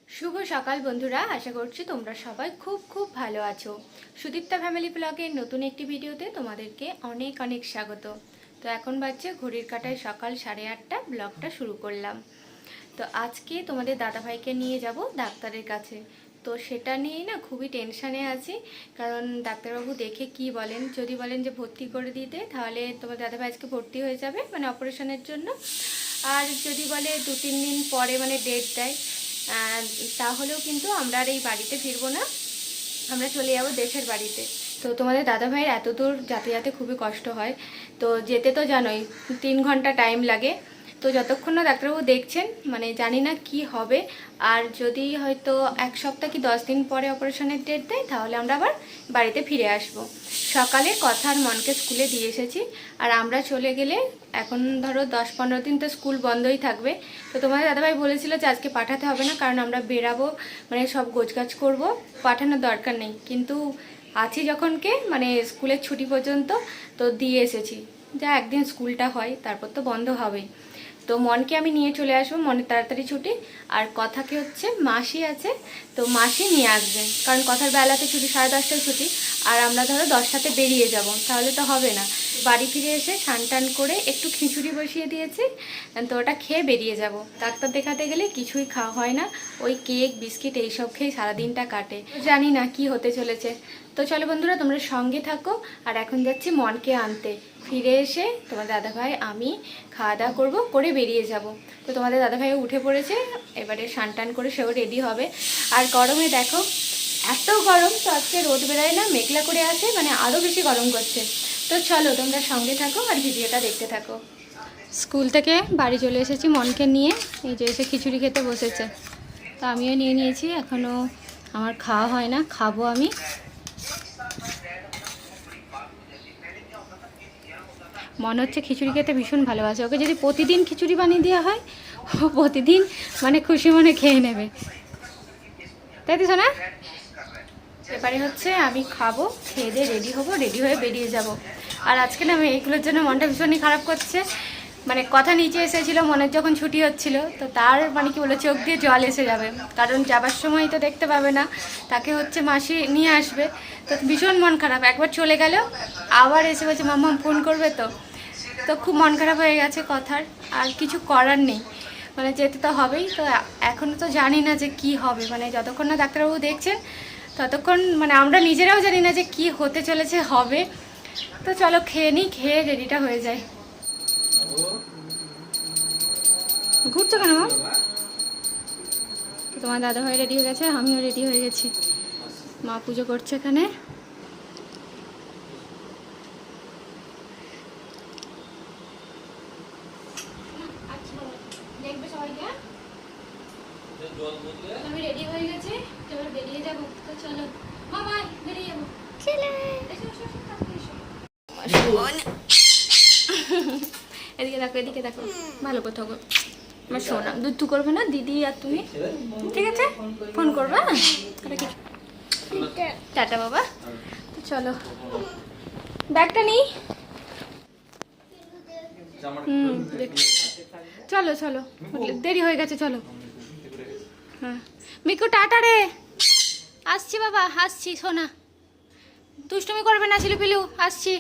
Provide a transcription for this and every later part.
শুভ সকাল বন্ধুরা, আশা করছি তোমরা সবাই খুব খুব ভালো আছো। সুদীপ্তা ফ্যামিলি ব্লগের নতুন একটি ভিডিওতে তোমাদেরকে অনেক অনেক স্বাগত। তো এখন বাজছে ঘড়ির কাঁটায় সকাল 8:30, ব্লগটা শুরু করলাম। তো আজকে তোমাদের দাদাভাইকে নিয়ে যাব ডাক্তারের কাছে। তো সেটা নিয়েই না খুবই টেনশানে আছি, কারণ ডাক্তারবাবু দেখে কি বলেন, যদি বলেন যে ভর্তি করে দিতে তাহলে তোমার দাদাভাই আজকে ভর্তি হয়ে যাবে মানে অপারেশনের জন্য। আর যদি বলে 2-3 দিন পরে মানে ডেট দেয়, তাহলেও কিন্তু আমরা আর এই বাড়িতে ফিরবো না, আমরা চলে যাবো দেশের বাড়িতে। তো তোমাদের দাদাভাইয়ের এত দূর যেতে যেতে খুবই কষ্ট হয়। তো যেতে তো জানোই 3 ঘন্টা টাইম লাগে। তো যতক্ষণ না ডাক্তারবাবু দেখছেন মানে জানি না কি হবে। আর যদি হয়তো 1 সপ্তাহ কি 10 দিন পরে অপারেশনের ডেট দেয় তাহলে আমরা আবার বাড়িতে ফিরে আসব। সকালে কথা আর মনকে স্কুলে দিয়ে এসেছি, আর আমরা চলে গেলে এখন ধরো 10-15 দিন তো স্কুল বন্ধই থাকবে। তো তোমাদের দাদাভাই বলেছিল যে আজকে পাঠাতে হবে না, কারণ আমরা বেরাবো, মানে সব গোছগাছ করব, পাঠানোর দরকার নেই। কিন্তু আছি যখনকে মানে স্কুলের ছুটি পর্যন্ত তো দিয়ে এসেছি, যা একদিন স্কুলটা হয় তারপর তো বন্ধ হবেই। তো মনকে আমি নিয়ে চলে আসবো, মনের তাড়াতাড়ি ছুটি। আর কথাকে হচ্ছে মাসি আছে, তো মাসি নিয়ে আসবে, কারণ কথার বেলাতে ছুটি 10:30টায় ছুটি, আর আমরা ধরো 10টাতে বেরিয়ে যাব, তাহলে তো হবে না। বাড়ি ফিরে এসে স্নান টান করে একটু খিচুড়ি বসিয়ে দিয়েছি, তো ওটা খেয়ে বেরিয়ে যাব। ডাক্তার দেখাতে গেলে কিছুই খাওয়া হয় না, ওই কেক বিস্কিট এইসব খেয়ে সারাদিনটা কাটে। জানি না কি হতে চলেছে। তো চলো বন্ধুরা, তোমরা সঙ্গে থাকো। আর এখন যাচ্ছি মনকে আনতে। ফিরে এসে তোমার দাদাভাই আমি খাওয়া দাওয়া করবো, করে বেরিয়ে যাব। তো তোমাদের দাদাভাইও উঠে পড়েছে, এবারে স্নান টান করে সেও রেডি হবে। আর গরমে দেখো এত গরম, তো আজকে রোদ বেরোয় না, মেঘলা করে আছে, মানে আরও বেশি গরম করছে। তো চলো তোমরা সঙ্গে থাকো আর ভিডিওটা দেখতে থাকো। স্কুল থেকে বাড়ি চলে এসেছি মনকে নিয়ে, এই যে এসে খিচুড়ি খেতে বসেছে। তো আমিও নিয়ে নিয়েছি, এখনও আমার খাওয়া হয় না, খাবো আমি। মনে হচ্ছে খিচুড়ি খেতে ভীষণ ভালোবাসে, ওকে যদি প্রতিদিন খিচুড়ি বানিয়ে দেওয়া হয় ও প্রতিদিন মানে খুশি মনে খেয়ে নেবে, তাই তো শোনা? এবারে হচ্ছে আমি খাবো, খেয়ে দিয়ে রেডি হবো, রেডি হয়ে বেরিয়ে যাব। আর আজকে না আমি এইগুলোর জন্য মনটা ভীষণই খারাপ করছে। মানে কথা নিচে এসেছিলো মনের যখন ছুটি হচ্ছিল, তো তার মানে কি বলে চোখ দিয়ে জল এসে যাবে, কারণ যাবার সময় তো দেখতে পাবে না, তাকে হচ্ছে মাসি নিয়ে আসবে। তো ভীষণ মন খারাপ, একবার চলে গেল আবার এসে বলছে মাম্মা ফোন করবে। তো তো খুব মন খারাপ হয়ে গেছে কথার, আর কিছু করার নেই, মানে যেতে তো হবেই। তো এখনও তো জানি না যে কি হবে, মানে যতক্ষণ না ডাক্তারবাবু দেখছেন ততক্ষণ মানে আমরা নিজেরাও জানি না যে কি হতে চলেছে হবে। তো চলো খেয়ে নিই, খেয়ে রেডিটা হয়ে যায়। ঘুরছো কেন মা? তোমার দাদাভাই রেডি হয়ে গেছে, আমিও রেডি হয়ে গেছি, মা পুজো করছে এখানে। দেখবে সবাইকে, আমি রেডি হয়ে গেছি, এবার বেরিয়ে যাবো। তো চলো মামা, বেরিয়ে যাবো। এদিকে দেখো, এদিকে দেখো, ভালো কোথাও গো আমার শোনা, দুধ করবে না দিদি আর তুমি, ঠিক আছে? ফোন করবে, টাটা বাবা। তো চলো ব্যাগটা নিই। চলো চলো, দেরি হয়ে গেছে, চলো। হ্যাঁ মিকু টাটা রে, আসছি বাবা, আসছি সোনা, দুষ্টুমি করবে না ছিলু পিলু, আসছি।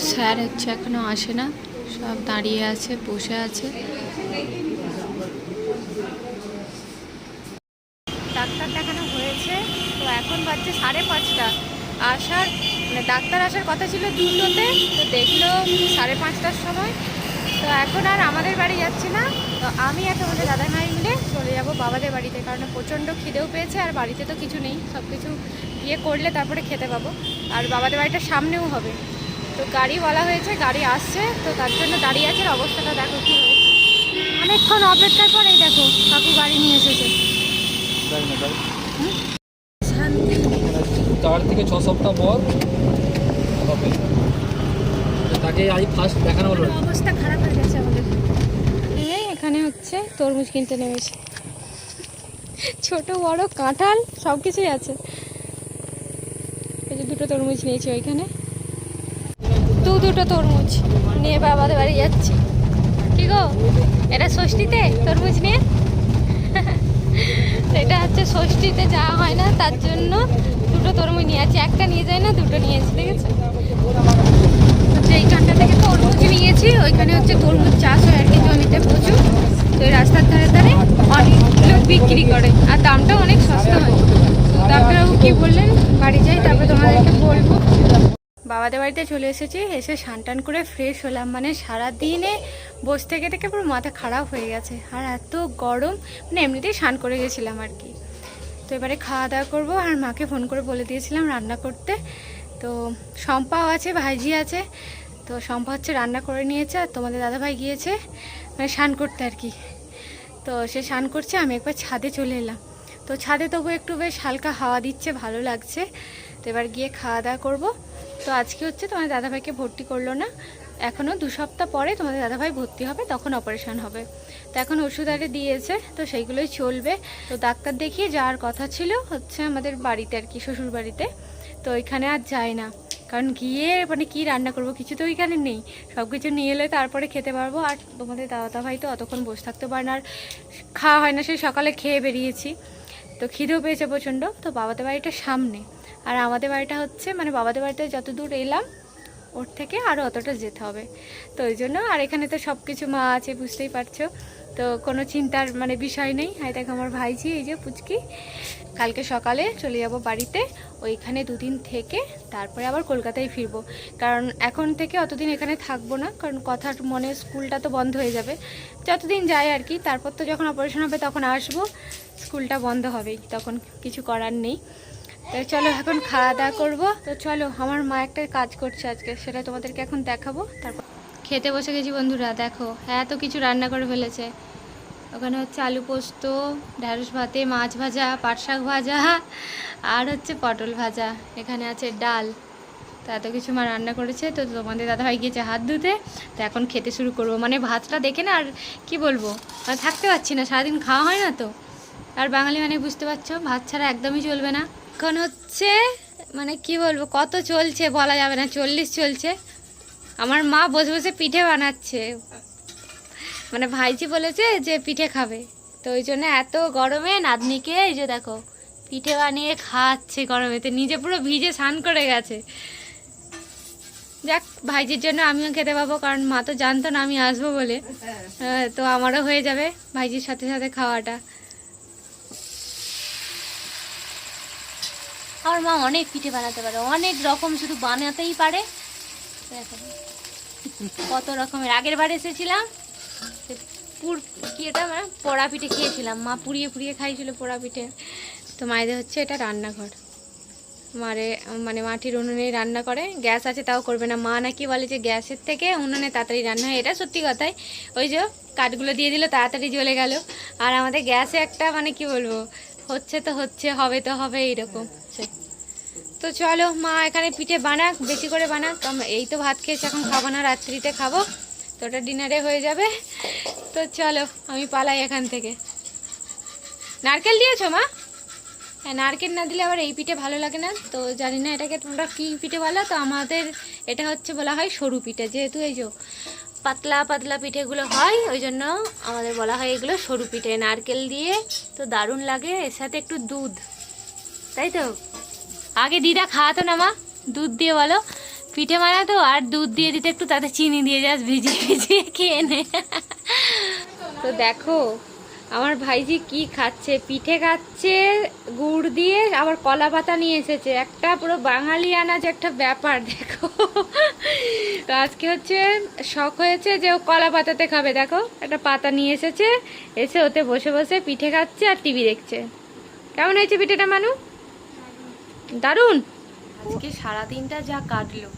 স্যার হচ্ছে এখনো আসে না, সব দাঁড়িয়ে আছে, বসে আছে। ডাক্তার দেখানো হয়েছে, তো এখন বাজছে 5:30। আসার মানে ডাক্তার আসার কথা ছিল 2টোতে, তো দেখলো 5:30টার সময়। তো এখন আর আমাদের বাড়ি যাচ্ছি না, তো আমি আর তোমাদের দাদা ভাই মিলে চলে যাব বাবাদের বাড়িতে, কারণ প্রচণ্ড খিদেও পেয়েছে, আর বাড়িতে তো কিছু নেই, সব কিছু গিয়ে করলে তারপরে খেতে পাবো। আর বাবাদের বাড়িটার সামনেও হবে, তো গাড়ি বলা হয়েছে, গাড়ি আসছে, তো তার জন্য দাঁড়িয়ে আছে। অবস্থাটা দেখো কী হয়েছে, অনেকক্ষণ অপেক্ষার পর এই দেখো কাকু গাড়ি নিয়ে এসেছে। 4 থেকে 6 সপ্তাহ পর হবে, তাকে আজ ফার্স্ট দেখানো হলো। অবস্থা খারাপ হয়ে গেছে আমাদের। এই এখানে হচ্ছে তরমুজ কিনতে নেমেছি, ছোট বড় কাঁঠাল সব কিছুই আছে। এই যে দুটো তরমুজ নিয়েছি ওইখানে, দুটো তরমুজ নিয়ে বাবাদের বাড়ি যাচ্ছি। কি গো, এটা ষষ্ঠীতে তরমুজ নিয়ে এটা হচ্ছে ষষ্ঠীতে যাওয়া হয় না, তার জন্য দুটো তরমুজ নিয়ে আছি। একটা নিয়ে যায় না, দুটো নিয়েছি, ঠিক আছে। হচ্ছে এইখানটা থেকে তরমুজ নিয়েছি, ওইখানে হচ্ছে তরমুজ চাষ হয় আর কি জমিতে প্রচুর। তো এই রাস্তার ধারে ধারে অনেক লোক বিক্রি করে, আর দামটাও অনেক সস্তা হয়। তো ডাক্তারবাবু কি বললেন, বাড়ি যাই তারপরে তোমাদেরকে বলবো। বাবাদের বাড়িতে চলে এসেছি, এসে স্নান টান করে ফ্রেশ হলাম। মানে সারাদিনে বসে থেকে থেকে পুরো মাথা খারাপ হয়ে গেছে, আর এত গরম, মানে এমনিতেই স্নান করে গেছিলাম আর কি। তো এবারে খাওয়া দাওয়া করবো, আর মাকে ফোন করে বলে দিয়েছিলাম রান্না করতে। তো শম্পাও আছে, ভাইজি আছে। তো শম্পা হচ্ছে রান্না করে নিয়েছে, আর তোমাদের দাদাভাই গিয়েছে মানে স্নান করতে আর কি। তো সে স্নান করছে, আমি একবার ছাদে চলে এলাম। তো ছাদে তবু একটু বেশ হালকা হাওয়া দিচ্ছে, ভালো লাগছে। তো এবার গিয়ে খাওয়া দাওয়া করবো। তো আজকে হচ্ছে তোমাদের দাদাভাইকে ভর্তি করলো না, এখনও 2 সপ্তাহ পরে তোমাদের দাদাভাই ভর্তি হবে, তখন অপারেশন হবে। তো এখন ওষুধ আরে দিয়েছে, তো সেইগুলোই চলবে। তো ডাক্তার দেখিয়ে যাওয়ার কথা ছিল হচ্ছে আমাদের বাড়িতে আর কি, শ্বশুর বাড়িতে। তো ওইখানে আর যায় না, কারণ গিয়ে মানে কি রান্না করব, কিছু তো ওইখানে নেই। সব কিছু নিয়ে এলে তারপরে খেতে পারবো। আর তোমাদের দাদাভাই তো অতক্ষণ বসে থাকতে পারে না, আর খাওয়া হয় না, সেই সকালে খেয়ে বেরিয়েছি। তো খিদেও পেয়েছে প্রচণ্ড। তো বাবাদের বাড়িটা সামনে, আর আমাদের বাড়িটা হচ্ছে মানে বাবাদের বাড়িতে যত দূর এলাম ওর থেকে আরও অতটা যেতে হবে। তো ওই জন্য, আর এখানে তো সব কিছু মা আছে, বুঝতেই পারছো। তো কোনো চিন্তার মানে বিষয় নেই। আর দেখো আমার ভাইজি, এই যে পুচকি, কালকে সকালে চলে যাব বাড়িতে। ওইখানে 2 দিন থেকে তারপরে আবার কলকাতায় ফিরবো। কারণ এখন থেকে অতদিন এখানে থাকবো না, কারণ কথার মনে স্কুলটা তো বন্ধ হয়ে যাবে যতদিন যায় আর কি। তারপর তো যখন অপারেশন হবে তখন আসবো, স্কুলটা বন্ধ হবেই, তখন কিছু করার নেই। তো চলো এখন খাওয়া দাওয়া করবো। তো চলো, আমার মা একটা কাজ করছে আজকে, সেটা তোমাদেরকে এখন দেখাবো। তারপর খেতে বসে গেছি বন্ধুরা, দেখো এত কিছু রান্না করে ফেলেছে। ওখানে হচ্ছে আলু পোস্ত, ঢ্যাঁড়স ভাতে, মাছ ভাজা, পাট শাক ভাজা, আর হচ্ছে পটল ভাজা। এখানে আছে ডাল। তো এত কিছু মা রান্না করেছে। তো তোমাদের দাদাভাই গিয়েছে হাত ধুতে। তো এখন খেতে শুরু করব। মানে ভাতটা দেখে না আর কি বলবো, মানে থাকতে পারছি না, সারাদিন খাওয়া হয় না তো। আর বাঙালি মানে বুঝতে পারছো, ভাত ছাড়া একদমই চলবে না। এখন হচ্ছে মানে কি বলবো, কত চলছে বলা যাবে না, 40 চলছে। আমার মা বসে বসে পিঠে বানাচ্ছে, মানে ভাইজি বলেছে যে পিঠে খাবে। তো ওই জন্য এত গরমে নাতনিকে এই যে দেখো পিঠে বানিয়ে খাওয়াচ্ছে গরমেতে, নিজে পুরো ভিজে স্নান করে গেছে। যাক, ভাইজির জন্য আমিও খেতে পাবো, কারণ মা তো জানতো না আমি আসবো বলে। তো আমারও হয়ে যাবে ভাইজির সাথে সাথে খাওয়াটা। আমার মা অনেক পিঠে বানাতে পারে, অনেক রকম, শুধু বানাতেই পারে। দেখো কত রকমের। আগের বার এসেছিলাম কি এটা পোড়া পিঠে খেয়েছিলাম, মা পুড়িয়ে পুড়িয়ে খাইছিল পোড়া পিঠে। তো মায়েদের হচ্ছে এটা রান্নাঘর, মারে মানে মাটির উনুনে রান্না করে, গ্যাস আছে তাও করবে না। মা নাকি বলে যে গ্যাসের থেকে উনুনে তাড়াতাড়ি রান্না হয়, এটা সত্যি কথাই। ওই যে কাঠগুলো দিয়ে দিল, তাড়াতাড়ি জ্বলে গেল। আর আমাদের গ্যাসে একটা মানে কি বলবো, হচ্ছে তো হচ্ছে, হবে তো হবে, এইরকম। তো চলো, মা এখানে পিঠে বানাক, বেশি করে বানাক। এই তো ভাত খেয়েছি, এখন খাবো না, রাত্রিতে খাবো। তো ওটা ডিনারে হয়ে যাবে। তো চলো আমি পালাই এখান থেকে। নারকেল দিয়েছো মা? হ্যাঁ, নারকেল না দিলে আবার এই পিঠে ভালো লাগে না। তো জানি না এটাকে তোমরা কী পিঠে বলো। তো আমাদের এটা হচ্ছে বলা হয় সরু পিঠে, যেহেতু এই যে পাতলা পাতলা পিঠেগুলো হয়, ওই জন্য আমাদের বলা হয় এগুলো সরু পিঠে। নারকেল দিয়ে তো দারুণ লাগে, এর সাথে একটু দুধ, তাই তো। আগে দিদা খাওয়াতো না মা, দুধ দিয়ে বলো পিঠে বানাতো, আর দুধ দিয়ে দিতে একটু, তাতে চিনি দিয়ে যাস, ভিজিয়ে ভিজিয়ে খেয়ে নে। তো দেখো আমার ভাইজি কি খাচ্ছে, পিঠে খাচ্ছে গুড় দিয়ে, আবার কলা পাতা নিয়ে এসেছে। একটা পুরো বাঙালি আনাজ একটা ব্যাপার দেখো। তো আজকে হচ্ছে শখ হয়েছে যে ও কলা পাতাতে খাবে। দেখো একটা পাতা নিয়ে এসেছে, এসে ওতে বসে বসে পিঠে খাচ্ছে আর টিভি দেখছে। কেমন হয়েছে পিঠেটা মানু? দারুণ। আজকে সারাদিনটা যা কাটলো।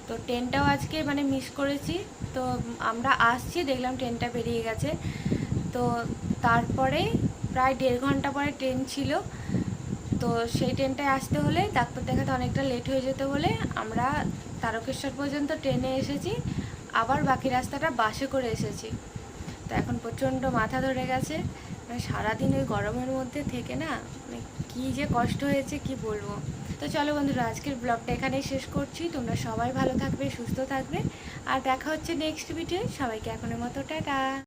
তো ট্রেনটাও আজকে মানে মিস করেছি। তো আমরা আসছি, দেখলাম ট্রেনটা বেরিয়ে গেছে। তো তারপরে প্রায় 1.5 ঘন্টা পরে ট্রেন ছিল। তো সেই ট্রেনটায় আসতে হলে ডাক্তার দেখাতে অনেকটা লেট হয়ে যেতে বলে আমরা তারকেশ্বর পর্যন্ত ট্রেনে এসেছি, আবার বাকি রাস্তাটা বাসে করে এসেছি। তো এখন প্রচণ্ড মাথা ধরে গেছে, মানে সারাদিন ওই গরমের মধ্যে থেকে না মানে কী যে কষ্ট হয়েছে কি বলবো। তো চলো বন্ধুরা, আজকের ব্লগটা এখানেই শেষ করছি। তোমরা সবাই ভালো থাকবে, সুস্থ থাকবে, আর দেখা হচ্ছে নেক্সট ভিডিও। সবাইকে এখনের মতো টাটা।